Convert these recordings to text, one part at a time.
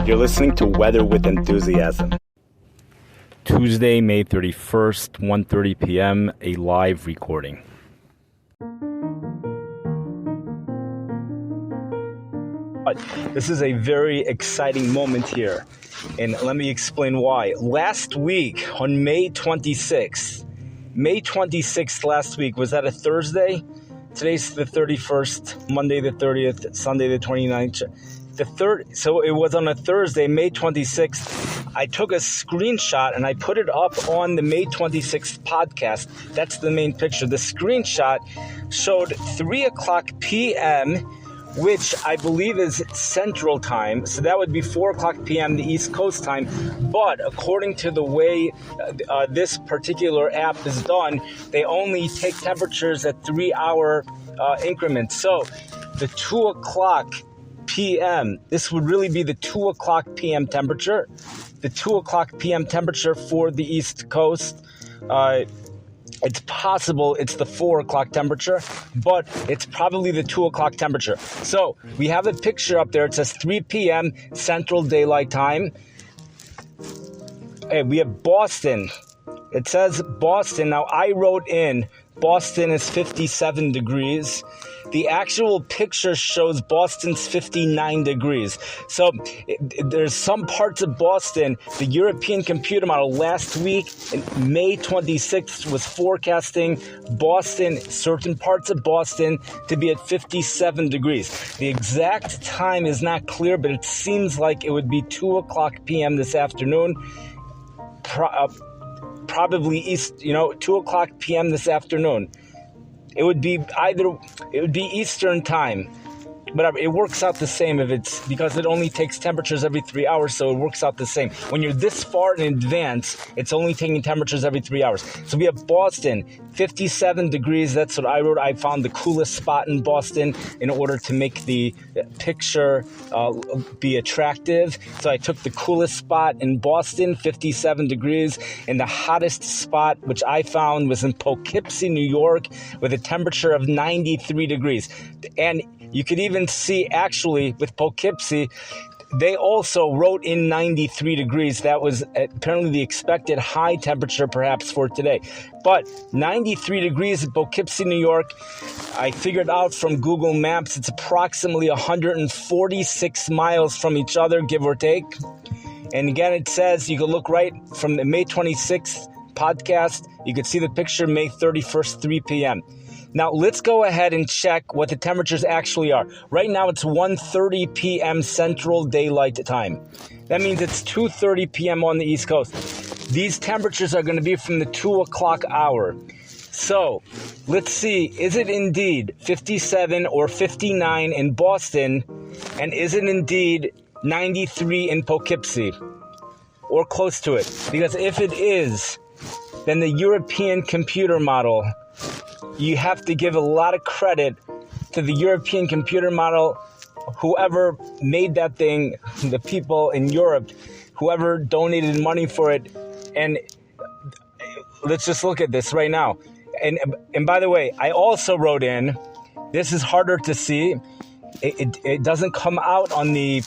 You're listening to Weather with Enthusiasm. Tuesday, May 31st, 1:30 p.m., a live recording. This is a very exciting moment here, and let me explain why. Last week, on May 26th last week, was that a Thursday? Today's the 31st, Monday the 30th, Sunday the 29th. So it was on a Thursday, May 26th. I took a screenshot and I put it up on the May 26th podcast. That's the main picture. The screenshot showed 3 o'clock p.m., which I believe is Central Time. So that would be 4 o'clock p.m. the East Coast time. But according to the way this particular app is done, they only take temperatures at 3-hour increments. So the 2 o'clock p.m., this would really be the 2 o'clock p.m. temperature. The 2 o'clock p.m. temperature for the East Coast. It's possible it's the 4 o'clock temperature, but it's probably the 2 o'clock temperature. So we have a picture up there. It says 3 p.m. Central Daylight Time. Hey, we have Boston. It says Boston. Now I wrote in Boston is 57 degrees. The actual picture shows Boston's 59 degrees. So there's some parts of Boston, the European computer model last week, May 26th, was forecasting Boston, certain parts of Boston, to be at 57 degrees. The exact time is not clear, but it seems like it would be 2 o'clock p.m. this afternoon. Probably 2 o'clock p.m. this afternoon. It would be Eastern time, but it works out the same because it only takes temperatures every 3 hours, so it works out the same. When you're this far in advance, it's only taking temperatures every 3 hours. So we have Boston, 57 degrees. That's what I wrote. I found the coolest spot in Boston in order to make the picture be attractive. So I took the coolest spot in Boston, 57 degrees, and the hottest spot, which I found, was in Poughkeepsie, New York, with a temperature of 93 degrees. And you could even see, actually, with Poughkeepsie, they also wrote in 93 degrees. That was apparently the expected high temperature, perhaps, for today. But 93 degrees in Poughkeepsie, New York, I figured out from Google Maps, it's approximately 146 miles from each other, give or take. And again, it says, you can look right from the May 26th podcast, you can see the picture, May 31st, 3 p.m. Now, let's go ahead and check what the temperatures actually are. Right now, it's 1:30 p.m. Central Daylight Time. That means it's 2:30 p.m. on the East Coast. These temperatures are going to be from the 2 o'clock hour. So, let's see, is it indeed 57 or 59 in Boston, and is it indeed 93 in Poughkeepsie, or close to it? Because if it is, then the European computer model, you have to give a lot of credit to the European computer model, whoever made that thing, the people in Europe, whoever donated money for it. And let's just look at this right now. And by the way, I also wrote in, this is harder to see. It doesn't come out on the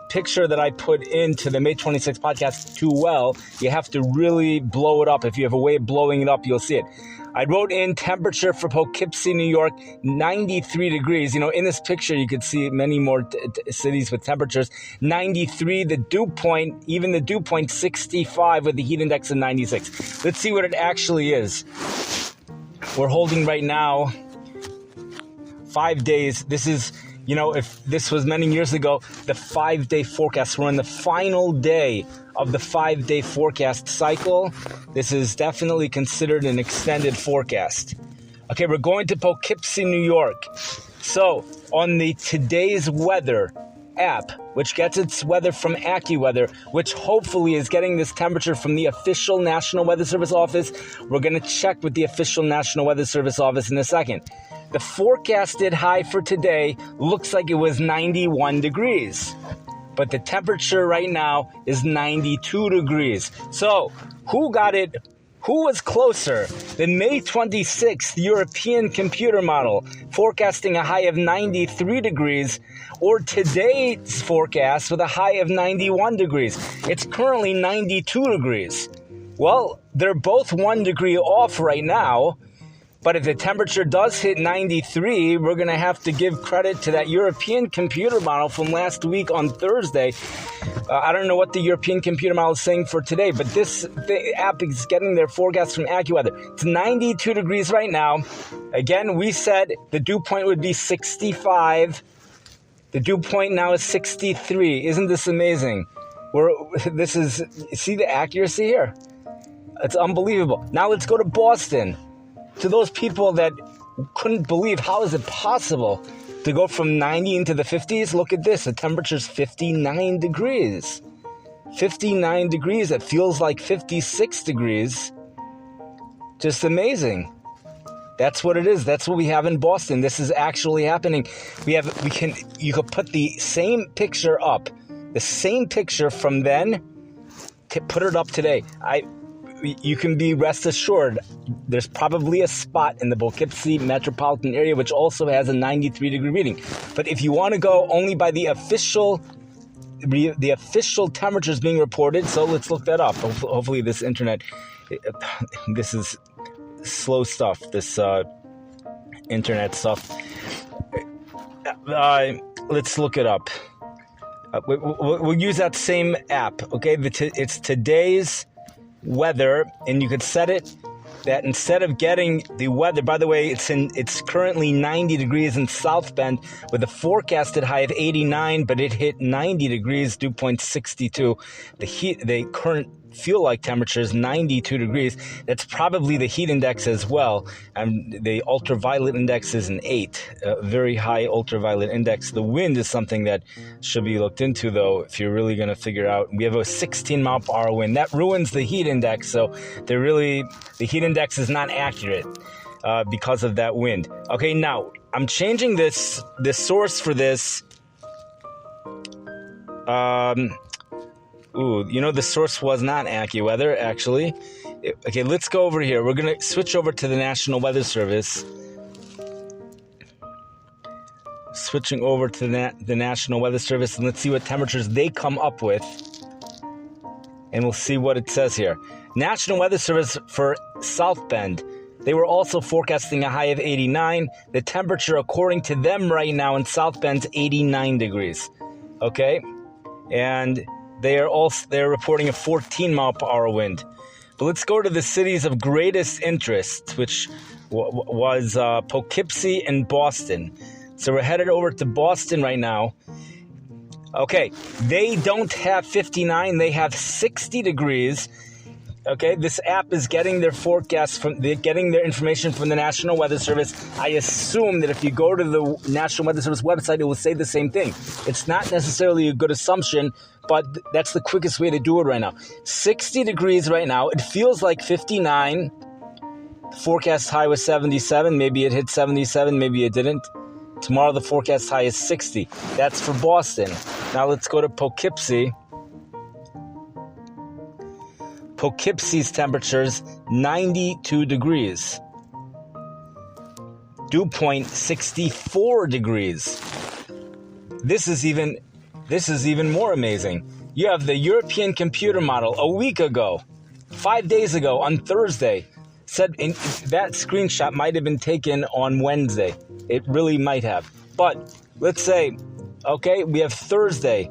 picture that I put into the May 26th podcast too well. You have to really blow it up. If you have a way of blowing it up, you'll see it. I wrote in temperature for Poughkeepsie, New York, 93 degrees. In this picture, you could see many more cities with temperatures. 93, the dew point, 65 with the heat index of 96. Let's see what it actually is. We're holding right now 5 days. This is, if this was many years ago, the 5-day forecast. We're in the final day of the 5-day forecast cycle. This is definitely considered an extended forecast. Okay, we're going to Poughkeepsie, New York. So, on the Today's Weather app, which gets its weather from AccuWeather, which hopefully is getting this temperature from the official National Weather Service office. We're going to check with the official National Weather Service office in a second. The forecasted high for today looks like it was 91 degrees. But the temperature right now is 92 degrees. So, who got it Who was closer? The May 26th European computer model forecasting a high of 93 degrees or today's forecast with a high of 91 degrees? It's currently 92 degrees. Well, they're both 1 degree off right now. But if the temperature does hit 93, we're going to have to give credit to that European computer model from last week on Thursday. I don't know what the European computer model is saying for today, but the app is getting their forecast from AccuWeather. It's 92 degrees right now. Again, we said the dew point would be 65. The dew point now is 63. Isn't this amazing? See the accuracy here? It's unbelievable. Now let's go to Boston. To those people that couldn't believe, how is it possible to go from 90 into the 50s? Look at this. The temperature's 59 degrees. 59 degrees. It feels like 56 degrees. Just amazing. That's what it is. That's what we have in Boston. This is actually happening. You could put the same picture up. The same picture from then, put it up today. You can be rest assured there's probably a spot in the Poughkeepsie metropolitan area which also has a 93 degree reading. But if you want to go only by the official temperatures being reported, so let's look that up. Hopefully this internet, this is slow stuff, this internet stuff. Let's look it up. We'll use that same app, okay? It's today's weather, and you could set it that instead of getting the weather, by the way, it's currently 90 degrees in South Bend with a forecasted high of 89, but it hit 90 degrees, dew point 62. The current feel-like temperature is 92 degrees. That's probably the heat index as well. And the ultraviolet index is an 8, a very high ultraviolet index. The wind is something that should be looked into, though, if you're really going to figure out. We have a 16 mile per hour wind. That ruins the heat index, so the heat index is not accurate because of that wind. Okay, now, I'm changing the source for this. The source was not AccuWeather, actually. Okay, let's go over here. We're going to switch over to the National Weather Service. Switching over to the National Weather Service, and let's see what temperatures they come up with. And we'll see what it says here. National Weather Service for South Bend. They were also forecasting a high of 89. The temperature, according to them right now in South Bend, is 89 degrees. Okay? And they're reporting a 14 mile per hour wind. But let's go to the cities of greatest interest, which was Poughkeepsie and Boston. So we're headed over to Boston right now. Okay, they don't have 59, they have 60 degrees. Okay, this app is getting their forecast getting their information from the National Weather Service. I assume that if you go to the National Weather Service website, it will say the same thing. It's not necessarily a good assumption, but that's the quickest way to do it right now. 60 degrees right now. It feels like 59. The forecast high was 77. Maybe it hit 77. Maybe it didn't. Tomorrow the forecast high is 60. That's for Boston. Now let's go to Poughkeepsie. Poughkeepsie's temperatures 92 degrees. Dew point 64 degrees. This is even more amazing. You have the European computer model a week ago, 5 days ago on Thursday, said that screenshot might have been taken on Wednesday. It really might have. But let's say, okay, we have Thursday,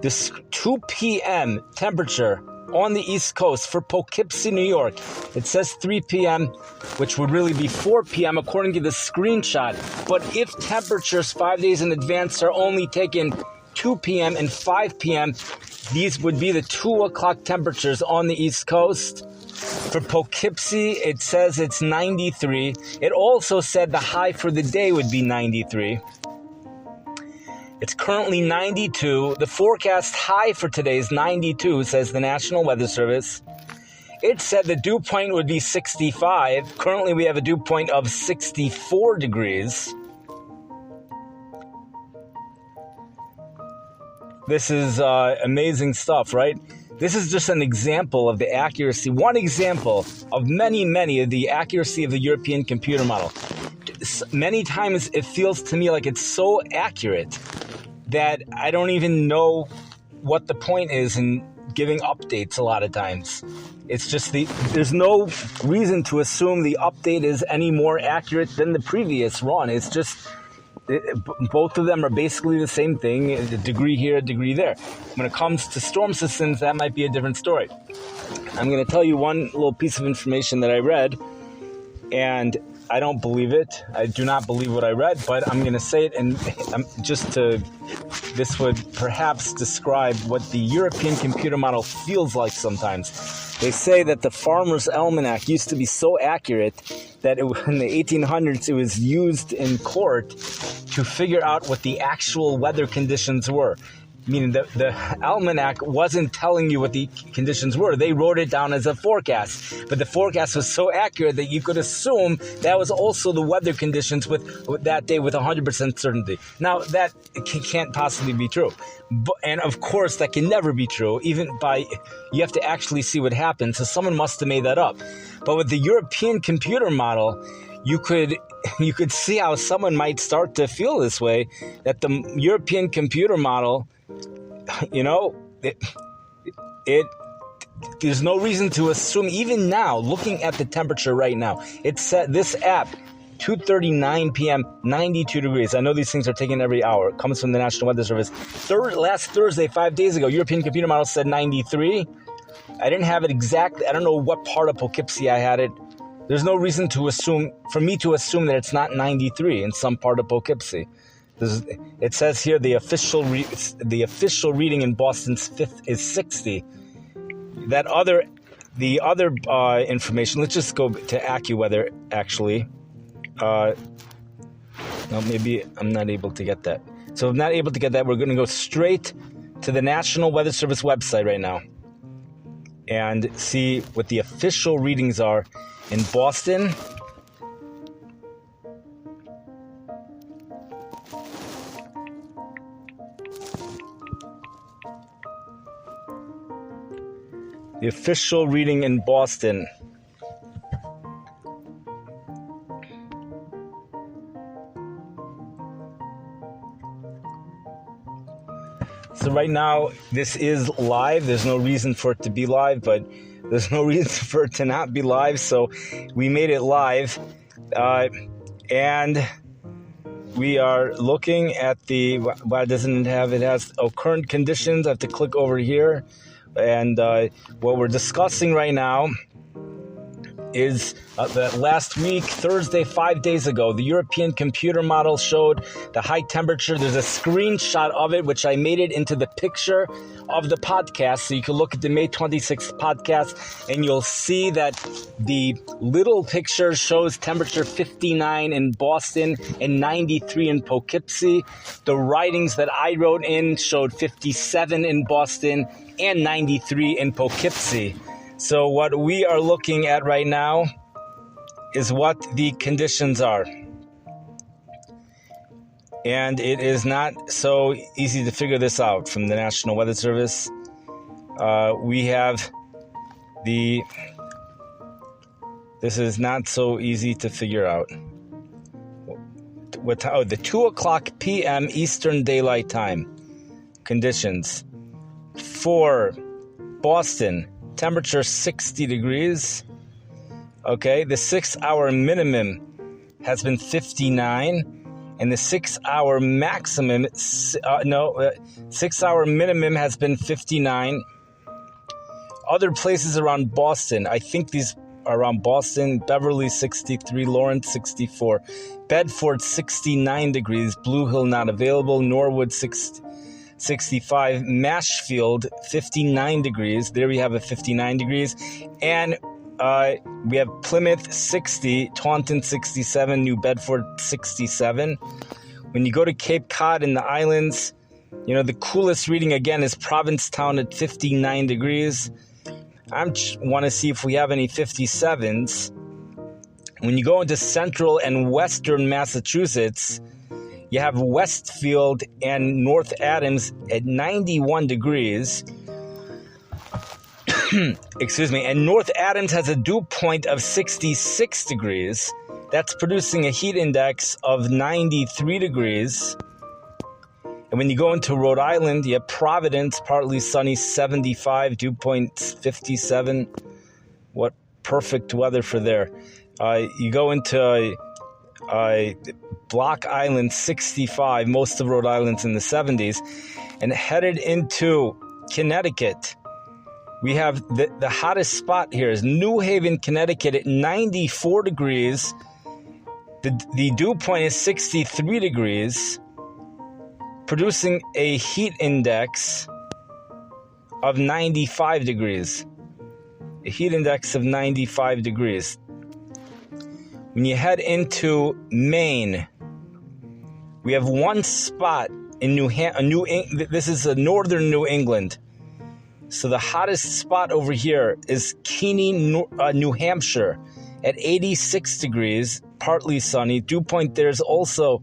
this 2 p.m. temperature on the East Coast for Poughkeepsie, New York. It says 3 p.m., which would really be 4 p.m. according to the screenshot. But if temperatures 5 days in advance are only taken 2 p.m. and 5 p.m., these would be the 2 o'clock temperatures on the East Coast. For Poughkeepsie, it says it's 93. It also said the high for the day would be 93. It's currently 92. The forecast high for today is 92, says the National Weather Service. It said the dew point would be 65. Currently, we have a dew point of 64 degrees. This is amazing stuff, right? This is just an example of the accuracy, one example of many of the accuracy of the European computer model. Many times it feels to me like it's so accurate that I don't even know what the point is in giving updates a lot of times. It's just there's no reason to assume the update is any more accurate than the previous run. It's just, both of them are basically the same thing, a degree here, a degree there. When it comes to storm systems, that might be a different story. I'm going to tell you one little piece of information that I read, and I don't believe it. I do not believe what I read, but I'm going to say it, and this would perhaps describe what the European computer model feels like sometimes. They say that the Farmer's Almanac used to be so accurate that in the 1800s it was used in court to figure out what the actual weather conditions were. Meaning the almanac wasn't telling you what the conditions were. They wrote it down as a forecast. But the forecast was so accurate that you could assume that was also the weather conditions with that day with 100% certainty. Now, that can't possibly be true. And of course, that can never be true. You have to actually see what happened. So someone must have made that up. But with the European computer model, you could see how someone might start to feel this way, that the European computer model, there's no reason to assume, even now, looking at the temperature right now, it's set, this app, 2:39 p.m., 92 degrees. I know these things are taken every hour. It comes from the National Weather Service. Last Thursday, 5 days ago, European computer model said 93. I didn't have it exactly. I don't know what part of Poughkeepsie I had it. There's no reason for me to assume that it's not 93 in some part of Poughkeepsie. It says here the official reading in Boston's 5th is 60. The other information. Let's just go to AccuWeather. Actually, maybe I'm not able to get that. So if I'm not able to get that, we're going to go straight to the National Weather Service website right now and see what the official readings are in Boston. The official reading in Boston. So right now, this is live. There's no reason for it to be live, but there's no reason for it to not be live. So we made it live. And we are looking at it has current conditions. I have to click over here. And what we're discussing right now is that last week, Thursday, 5 days ago, the European computer model showed the high temperature. There's a screenshot of it, which I made it into the picture of the podcast. So you can look at the May 26th podcast, and you'll see that the little picture shows temperature 59 in Boston and 93 in Poughkeepsie. The writings that I wrote in showed 57 in Boston and 93 in Poughkeepsie. So what we are looking at right now is what the conditions are. And it is not so easy to figure this out from the National Weather Service. We have this is not so easy to figure out. The 2 o'clock p.m. Eastern Daylight Time conditions for Boston. Temperature 60 degrees. Okay, the 6-hour minimum has been 59, and the 6-hour maximum, 6-hour minimum has been 59. Other places around Boston, I think these are around Boston: Beverly 63, Lawrence 64, Bedford 69 degrees, Blue Hill not available, Norwood 65, Mashfield 59 degrees. There we have a 59 degrees. And we have Plymouth 60, Taunton 67, New Bedford 67. When you go to Cape Cod in the islands, the coolest reading again is Provincetown at 59 degrees. I want to see if we have any 57s. When you go into central and western Massachusetts, you have Westfield and North Adams at 91 degrees. excuse me, and North Adams has a dew point of 66 degrees. That's producing a heat index of 93 degrees. And when you go into Rhode Island, you have Providence, partly sunny, 75, dew point 57. What perfect weather for there. You go into Block Island, 65, most of Rhode Island's in the 70s. And headed into Connecticut, we have the hottest spot here is New Haven, Connecticut at 94 degrees. The dew point is 63 degrees, producing a heat index of 95 degrees. A heat index of 95 degrees. When you head into Maine, we have one spot in this is northern New England. So the hottest spot over here is Keene, New Hampshire at 86 degrees, partly sunny. Dew point there is also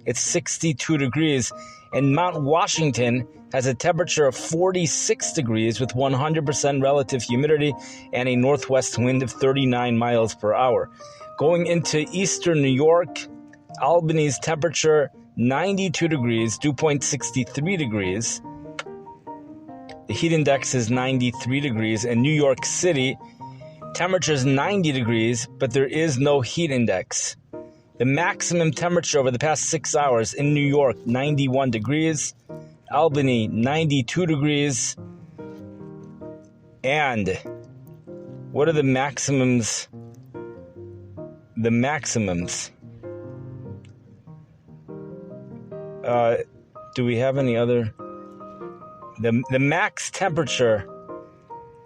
at 62 degrees. And Mount Washington has a temperature of 46 degrees with 100% relative humidity and a northwest wind of 39 miles per hour. Going into eastern New York, Albany's temperature 92 degrees, dew point 63 degrees. The heat index is 93 degrees. And New York City, temperature is 90 degrees, but there is no heat index. The maximum temperature over the past 6 hours in New York, 91 degrees. Albany, 92 degrees. And what are the maximums? The maximums. Do we have any other? The max temperature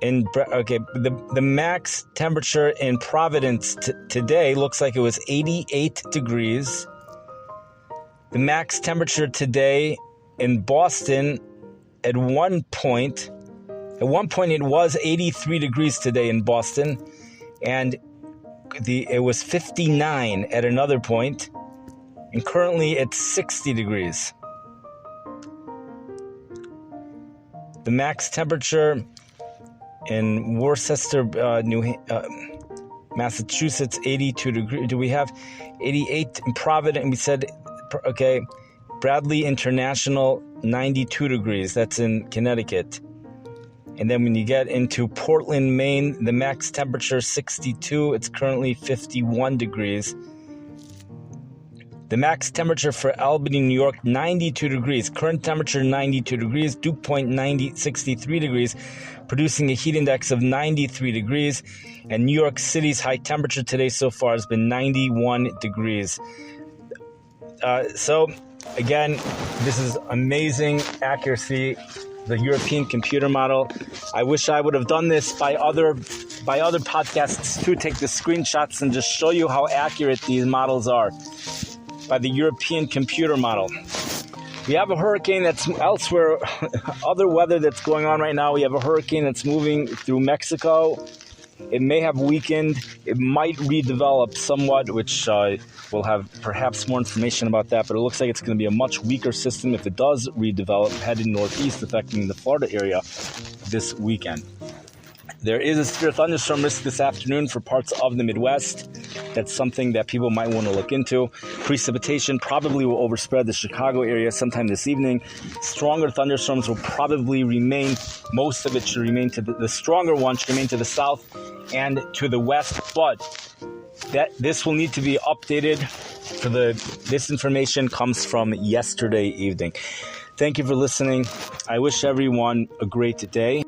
the max temperature in Providence today looks like it was 88 degrees. The max temperature today in Boston at one point it was 83 degrees today in Boston, and it was 59 at another point, and currently it's 60 degrees. The max temperature in Worcester, Massachusetts, 82 degrees. Do we have 88 in Providence? We said, okay, Bradley International, 92 degrees. That's in Connecticut. And then when you get into Portland, Maine, the max temperature 62. It's currently 51 degrees. The max temperature for Albany, New York, 92 degrees. Current temperature 92 degrees. Dew point 63 degrees, producing a heat index of 93 degrees. And New York City's high temperature today so far has been 91 degrees. So, again, this is amazing accuracy. The European computer model. I wish I would have done this by other podcasts too. Take the screenshots and just show you how accurate these models are. By the European computer model. We have a hurricane that's elsewhere, other weather that's going on right now. We have a hurricane that's moving through Mexico. It may have weakened. It might redevelop somewhat, which we'll have perhaps more information about that. But it looks like it's going to be a much weaker system if it does redevelop, heading northeast, affecting the Florida area this weekend. There is a severe thunderstorm risk this afternoon for parts of the Midwest. That's something that people might want to look into. Precipitation probably will overspread the Chicago area sometime this evening. Stronger thunderstorms will probably remain. Most of it should remain the stronger ones should remain to the south and to the west. But this will need to be updated. This information comes from yesterday evening. Thank you for listening. I wish everyone a great day.